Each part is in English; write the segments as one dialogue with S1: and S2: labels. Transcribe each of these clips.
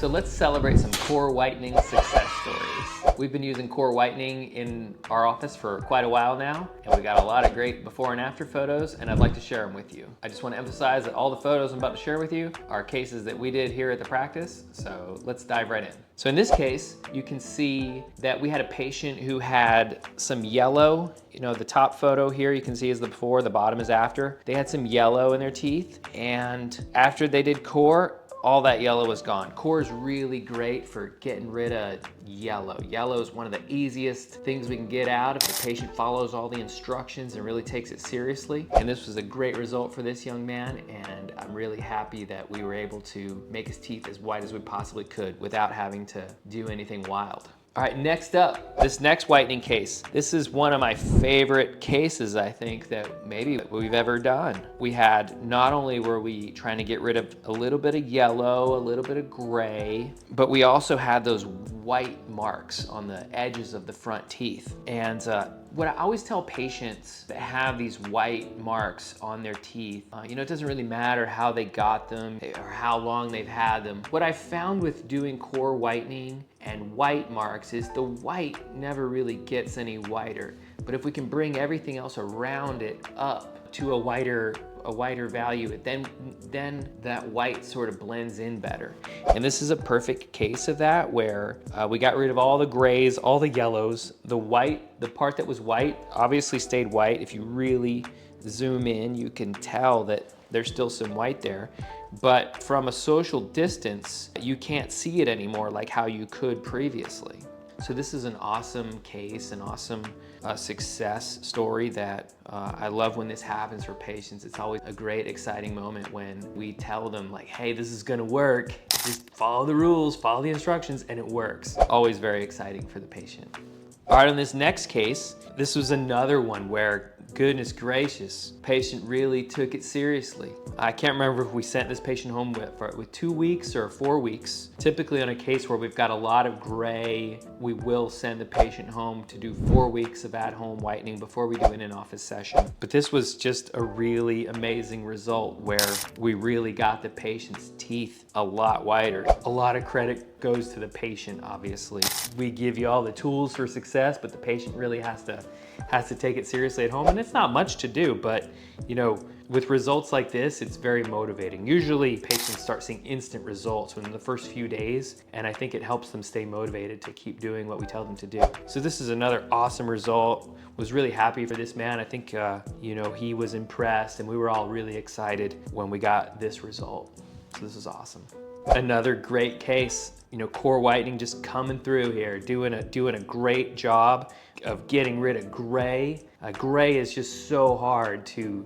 S1: So let's celebrate some KöR Whitening success stories. We've been using KöR Whitening in our office for quite a while now, and we got a lot of great before and after photos, and I'd like to share them with you. I just want to emphasize that all the photos I'm about to share with you are cases that we did here at the practice, so let's dive right in. So in this case, you can see that we had a patient who had some yellow. You know, the top photo here you can see is the before, the bottom is after. They had some yellow in their teeth, and after they did KöR, all that yellow was gone. KöR is really great for getting rid of yellow. Yellow is one of the easiest things we can get out if the patient follows all the instructions and really takes it seriously. And this was a great result for this young man, and I'm really happy that we were able to make his teeth as white as we possibly could without having to do anything wild. All right, next up, this next whitening case. This is one of my favorite cases, I think, that maybe we've ever done. We had, not only were we trying to get rid of a little bit of yellow, a little bit of gray, but we also had those white marks on the edges of the front teeth. And what I always tell patients that have these white marks on their teeth, you know, it doesn't really matter how they got them or how long they've had them. What I found with doing KöR whitening and white marks is the white never really gets any whiter. But if we can bring everything else around it up to a whiter value, then that white sort of blends in better. And this is a perfect case of that, where we got rid of all the grays, all the yellows. The white, the part that was white obviously stayed white. If you really zoom in, you can tell that there's still some white there. But from a social distance, you can't see it anymore like how you could previously. So this is an awesome case, an awesome success story that I love when this happens for patients. It's always a great, exciting moment when we tell them like, hey, this is gonna work. Just follow the rules, follow the instructions, and it works. Always very exciting for the patient. All right, on this next case, this was another one where, goodness gracious, patient really took it seriously. I can't remember if we sent this patient home with 2 weeks or 4 weeks. Typically on a case where we've got a lot of gray, we will send the patient home to do 4 weeks of at-home whitening before we do an in-office session. But this was just a really amazing result where we really got the patient's teeth a lot whiter. A lot of credit goes to the patient, obviously. We give you all the tools for success, but the patient really has to take it seriously at home. And it's not much to do, but you know, with results like this, it's very motivating. Usually patients start seeing instant results within the first few days, and I think it helps them stay motivated to keep doing what we tell them to do. So this is another awesome result. Was really happy for this man. I think, you know, he was impressed, and we were all really excited when we got this result. So this is awesome. Another great case, you know, KöR Whitening just coming through here, doing a great job of getting rid of gray. Gray is just so hard to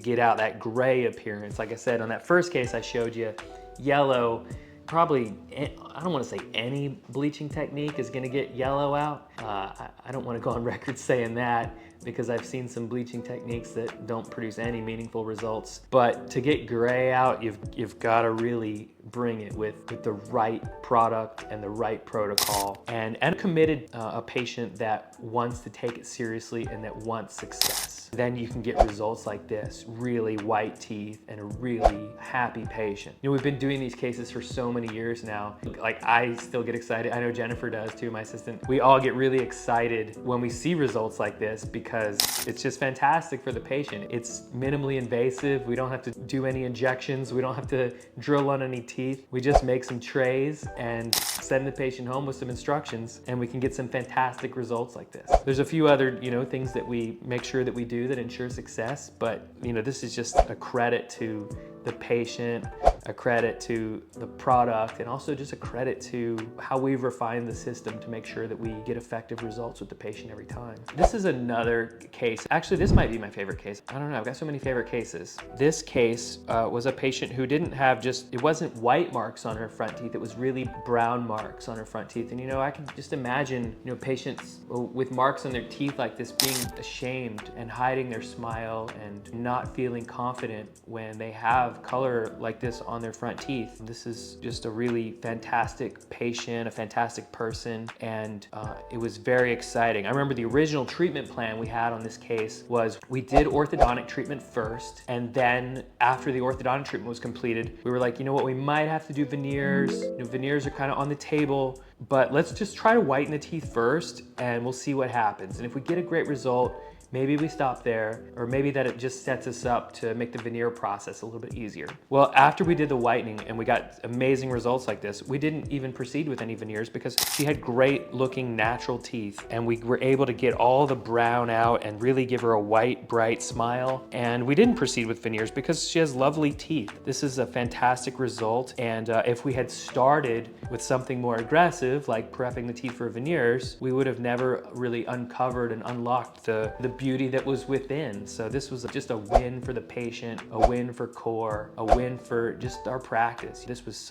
S1: get out, that gray appearance. Like I said, on that first case I showed you, yellow, probably, I don't want to say any bleaching technique is going to get yellow out. I don't want to go on record saying that, because I've seen some bleaching techniques that don't produce any meaningful results. But to get gray out, you've got to really bring it with the right product and the right protocol, and committed a patient that wants to take it seriously and that wants success. Then you can get results like this, really white teeth and a really happy patient. You know, we've been doing these cases for so many years now. Like, I still get excited. I know Jennifer does too, my assistant. We all get really excited when we see results like this because it's just fantastic for the patient. It's minimally invasive. We don't have to do any injections. We don't have to drill on any teeth. We just make some trays and send the patient home with some instructions, and we can get some fantastic results like this. There's a few other, you know, things that we make sure that we do that ensure success, but you know, this is just a credit to the patient, a credit to the product, and also just a credit to how we've refined the system to make sure that we get effective results with the patient every time. This is another case. Actually, this might be my favorite case. I don't know, I've got so many favorite cases. This case was a patient who didn't have it wasn't white marks on her front teeth, it was really brown marks on her front teeth. And you know, I can just imagine, you know, patients with marks on their teeth like this being ashamed and hiding their smile and not feeling confident when they have have color like this on their front teeth. This is just a really fantastic patient, a fantastic person, and it was very exciting. I remember the original treatment plan we had on this case was we did orthodontic treatment first, and then after the orthodontic treatment was completed, we were like, you know what, we might have to do veneers. You know, veneers are kind of on the table, but let's just try to whiten the teeth first and we'll see what happens. And if we get a great result, maybe we stop there, or maybe that it just sets us up to make the veneer process a little bit easier. Well, after we did the whitening and we got amazing results like this, we didn't even proceed with any veneers because she had great looking natural teeth, and we were able to get all the brown out and really give her a white, bright smile. And we didn't proceed with veneers because she has lovely teeth. This is a fantastic result. And if we had started with something more aggressive, like prepping the teeth for veneers, we would have never really uncovered and unlocked the beauty that was within. So this was just a win for the patient, a win for KöR, a win for just our practice. This was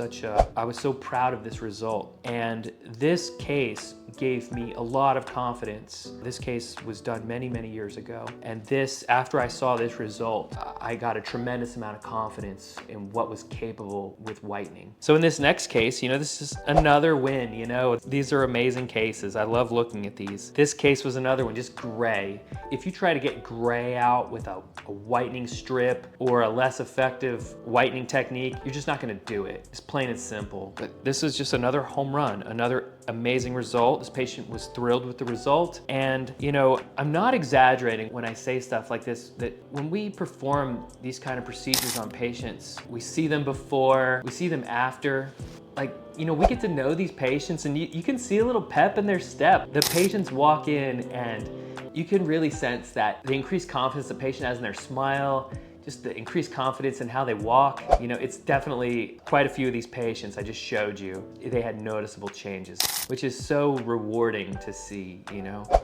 S1: I was so proud of this result. And this case gave me a lot of confidence. This case was done many, many years ago. And after I saw this result, I got a tremendous amount of confidence in what was capable with whitening. So in this next case, this is another win, These are amazing cases. I love looking at these. This case was another one, just gray. If you try to get gray out with a whitening strip or a less effective whitening technique, you're just not gonna do it. It's plain and simple. But this is just another home run, another amazing result. This patient was thrilled with the result. And I'm not exaggerating when I say stuff like this, that when we perform these kind of procedures on patients, we see them before, we see them after. We get to know these patients, and you can see a little pep in their step. The patients walk in and you can really sense that the increased confidence the patient has in their smile, just the increased confidence in how they walk. It's definitely quite a few of these patients I just showed you. They had noticeable changes, which is so rewarding to see,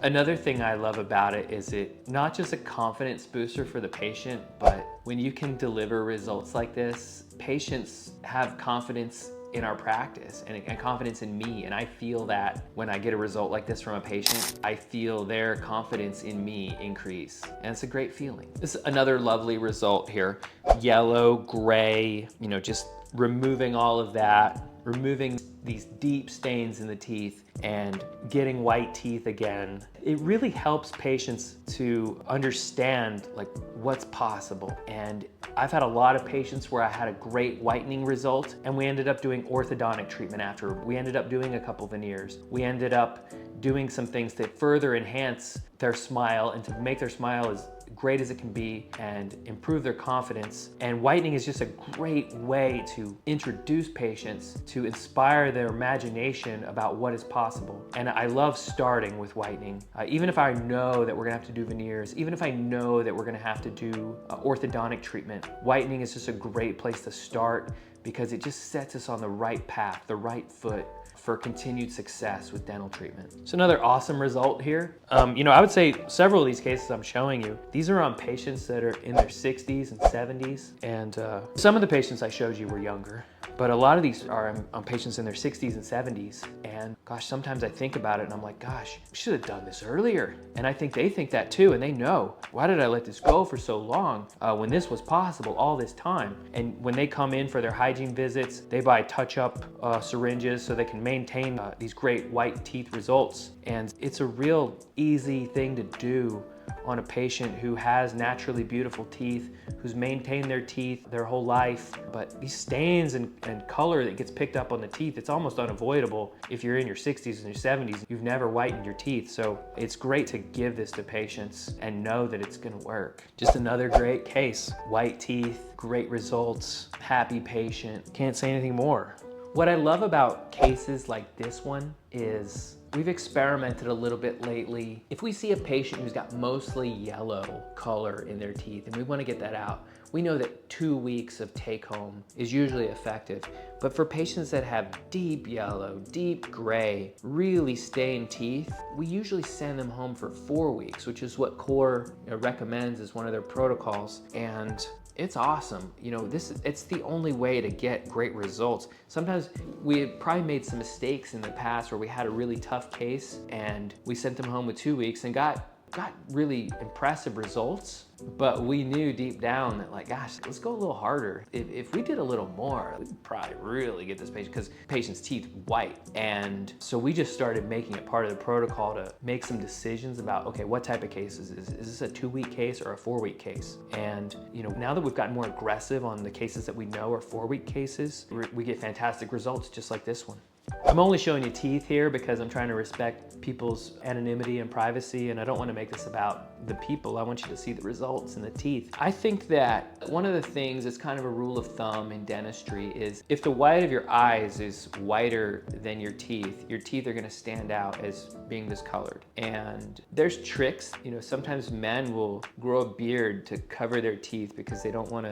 S1: Another thing I love about it is it not just a confidence booster for the patient, but when you can deliver results like this, patients have confidence in our practice and confidence in me. And I feel that when I get a result like this from a patient, I feel their confidence in me increase. And it's a great feeling. This is another lovely result here. Yellow, gray, just removing all of that, removing these deep stains in the teeth and getting white teeth again. It really helps patients to understand what's possible. And I've had a lot of patients where I had a great whitening result and we ended up doing orthodontic treatment after. We ended up doing a couple veneers. We ended up doing some things that further enhance their smile and to make their smile as great as it can be and improve their confidence. And whitening is just a great way to introduce patients, to inspire their imagination about what is possible. And I love starting with whitening. Even if I know that we're gonna have to do veneers, even if I know that we're gonna have to do orthodontic treatment, whitening is just a great place to start because it just sets us on the right path, the right foot for continued success with dental treatment. So another awesome result here. I would say several of these cases I'm showing you, these are on patients that are in their 60s and 70s. And some of the patients I showed you were younger, but a lot of these are on patients in their 60s and 70s. And gosh, sometimes I think about it and I'm like, gosh, we should have done this earlier. And I think they think that too, and they know, why did I let this go for so long when this was possible all this time? And when they come in for their hygiene visits, they buy touch-up syringes so they can maintain these great white teeth results. And it's a real easy thing to do on a patient who has naturally beautiful teeth, who's maintained their teeth their whole life. But these stains and color that gets picked up on the teeth, it's almost unavoidable if you're in your 60s and your 70s, you've never whitened your teeth. So it's great to give this to patients and know that it's gonna work. Just another great case. White teeth, great results, happy patient. Can't say anything more. What I love about cases like this one is we've experimented a little bit lately. If we see a patient who's got mostly yellow color in their teeth and we want to get that out, we know that 2 weeks of take home is usually effective. But for patients that have deep yellow, deep gray, really stained teeth, we usually send them home for 4 weeks, which is what KöR recommends as one of their protocols. And it's awesome. It's the only way to get great results. Sometimes we probably made some mistakes in the past where we had a really tough case and we sent them home with 2 weeks and got got really impressive results, but we knew deep down that like, gosh, let's go a little harder. If we did a little more, we'd probably really get this patient, because patient's teeth white. And so we just started making it part of the protocol to make some decisions about, okay, what type of cases is this a 2-week case or a 4-week case? And now that we've gotten more aggressive on the cases that we know are 4-week cases, we get fantastic results just like this one. I'm only showing you teeth here because I'm trying to respect people's anonymity and privacy, and I don't want to make this about the people. I want you to see the results in the teeth. I think that one of the things that's kind of a rule of thumb in dentistry is if the white of your eyes is whiter than your teeth are going to stand out as being discolored. And there's tricks. Sometimes men will grow a beard to cover their teeth because they don't want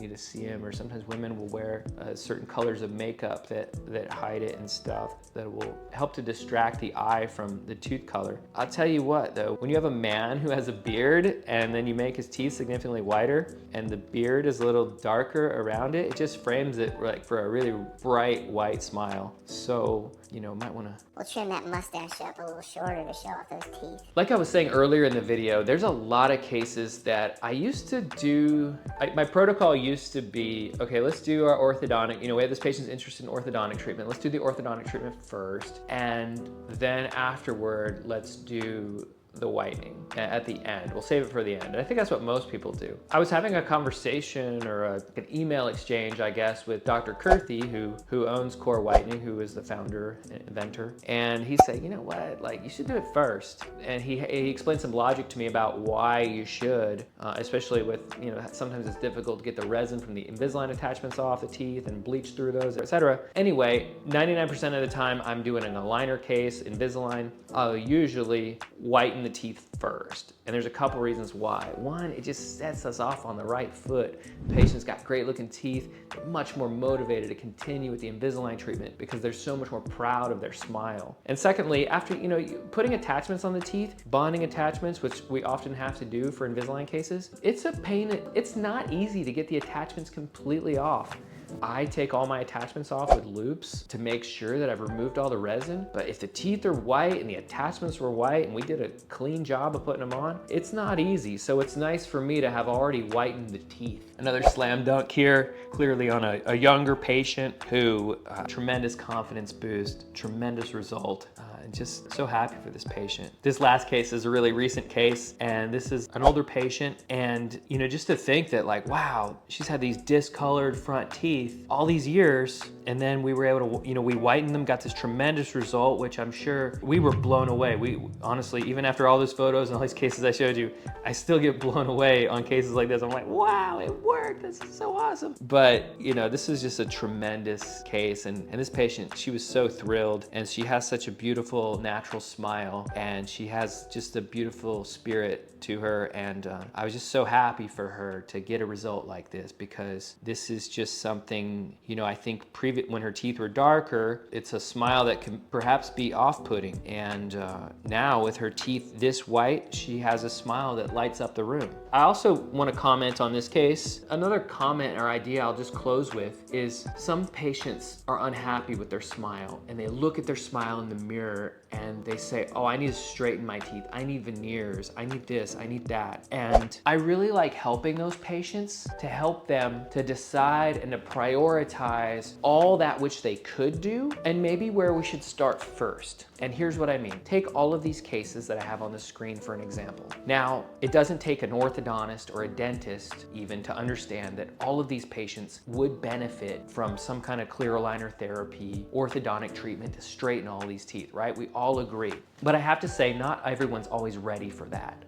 S1: you to see them, or sometimes women will wear certain colors of makeup that hide it and stuff that will help to distract the eye from the tooth color. I'll tell you what though, when you have a man who has a beard and then you make his teeth significantly whiter and the beard is a little darker around it, it just frames it like for a really bright white smile. So, might wanna...
S2: We'll trim that mustache up a little shorter to show off those teeth.
S1: Like I was saying earlier in the video, there's a lot of cases that I used to do, my protocol used to be, okay, let's do our orthodontic, we have this patient's interested in orthodontic treatment. Let's do the orthodontic treatment first, and then afterward, let's do the whitening at the end. We'll save it for the end. And I think that's what most people do. I was having a conversation or an email exchange, I guess, with Dr. Dougherty, who owns KöR Whitening, who is the founder and inventor. And he said, you know what, like you should do it first. And he explained some logic to me about why you should, especially with, sometimes it's difficult to get the resin from the Invisalign attachments off the teeth and bleach through those, etc. Anyway, 99% of the time I'm doing an aligner case, Invisalign. I'll usually whiten the teeth first. And there's a couple reasons why. One, it just sets us off on the right foot. The patient's got great looking teeth. They're much more motivated to continue with the Invisalign treatment because they're so much more proud of their smile. And secondly, after putting attachments on the teeth, bonding attachments, which we often have to do for Invisalign cases, it's a pain. It's not easy to get the attachments completely off. I take all my attachments off with loupes to make sure that I've removed all the resin. But if the teeth are white and the attachments were white and we did a clean job of putting them on, it's not easy. So it's nice for me to have already whitened the teeth. Another slam dunk here, clearly on a younger patient who, tremendous confidence boost, tremendous result. And just so happy for this patient. This last case is a really recent case, and this is an older patient. And just to think that like, wow, she's had these discolored front teeth all these years, and then we were able to, we whitened them, got this tremendous result, which I'm sure we were blown away. We honestly, even after all those photos and all these cases I showed you, I still get blown away on cases like this. I'm like, wow, it worked. This is so awesome. But this is just a tremendous case, and this patient, she was so thrilled, and she has such a beautiful natural smile, and she has just a beautiful spirit to her. And I was just so happy for her to get a result like this, because this is just something, I think when her teeth were darker, it's a smile that can perhaps be off-putting. And now with her teeth this white, she has a smile that lights up the room. I also want to comment on this case. Another comment or idea I'll just close with is some patients are unhappy with their smile, and they look at their smile in the mirror and they say, oh, I need to straighten my teeth. I need veneers. I need this. I need that. And I really like helping those patients, to help them to decide and to prioritize all that which they could do and maybe where we should start first. And here's what I mean. Take all of these cases that I have on the screen for an example. Now, it doesn't take an orthodontist or a dentist even to understand that all of these patients would benefit from some kind of clear aligner therapy, orthodontic treatment to straighten all these teeth, right? We all agree. But I have to say, not everyone's always ready for that.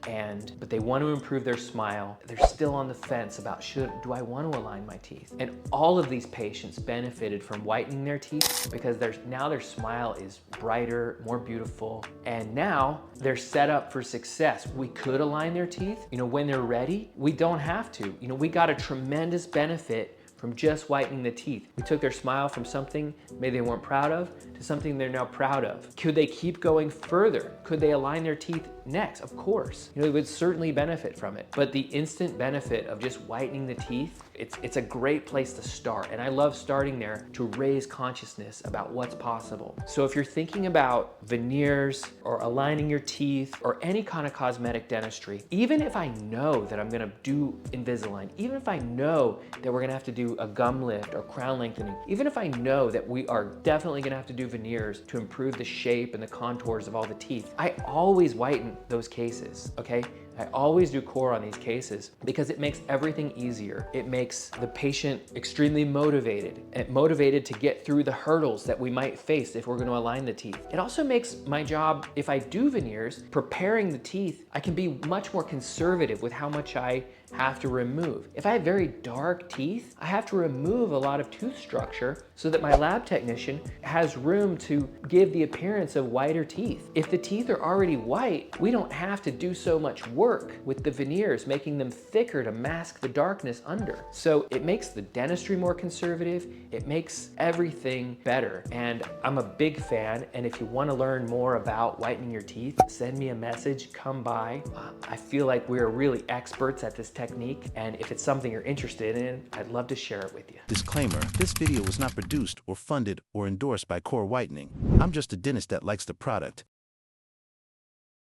S1: But they want to improve their smile. They're still on the fence about, do I want to align my teeth? And all of these patients benefited from whitening their teeth because now their smile is brighter, more beautiful, and now they're set up for success. We could align their teeth, when they're ready. We don't have to. We got a tremendous benefit from just whitening the teeth. We took their smile from something maybe they weren't proud of to something they're now proud of. Could they keep going further? Could they align their teeth next? Of course. They would certainly benefit from it. But the instant benefit of just whitening the teeth It's a great place to start, and I love starting there to raise consciousness about what's possible. So if you're thinking about veneers or aligning your teeth or any kind of cosmetic dentistry, even if I know that I'm gonna do Invisalign, even if I know that we're gonna have to do a gum lift or crown lengthening, even if I know that we are definitely gonna have to do veneers to improve the shape and the contours of all the teeth, I always whiten those cases, okay? I always do core on these cases because it makes everything easier. It makes the patient extremely motivated to get through the hurdles that we might face if we're going to align the teeth. It also makes my job, if I do veneers, preparing the teeth, I can be much more conservative with how much I have to remove. If I have very dark teeth, I have to remove a lot of tooth structure so that my lab technician has room to give the appearance of whiter teeth. If the teeth are already white, we don't have to do so much work with the veneers, making them thicker to mask the darkness under. So it makes the dentistry more conservative, it makes everything better. And I'm a big fan, and if you want to learn more about whitening your teeth, send me a message, come by. I feel like we're really experts at this technique, and if it's something you're interested in, I'd love to share it with you.
S3: Disclaimer, this video was not produced or funded or endorsed by KöR Whitening. I'm just a dentist that likes the product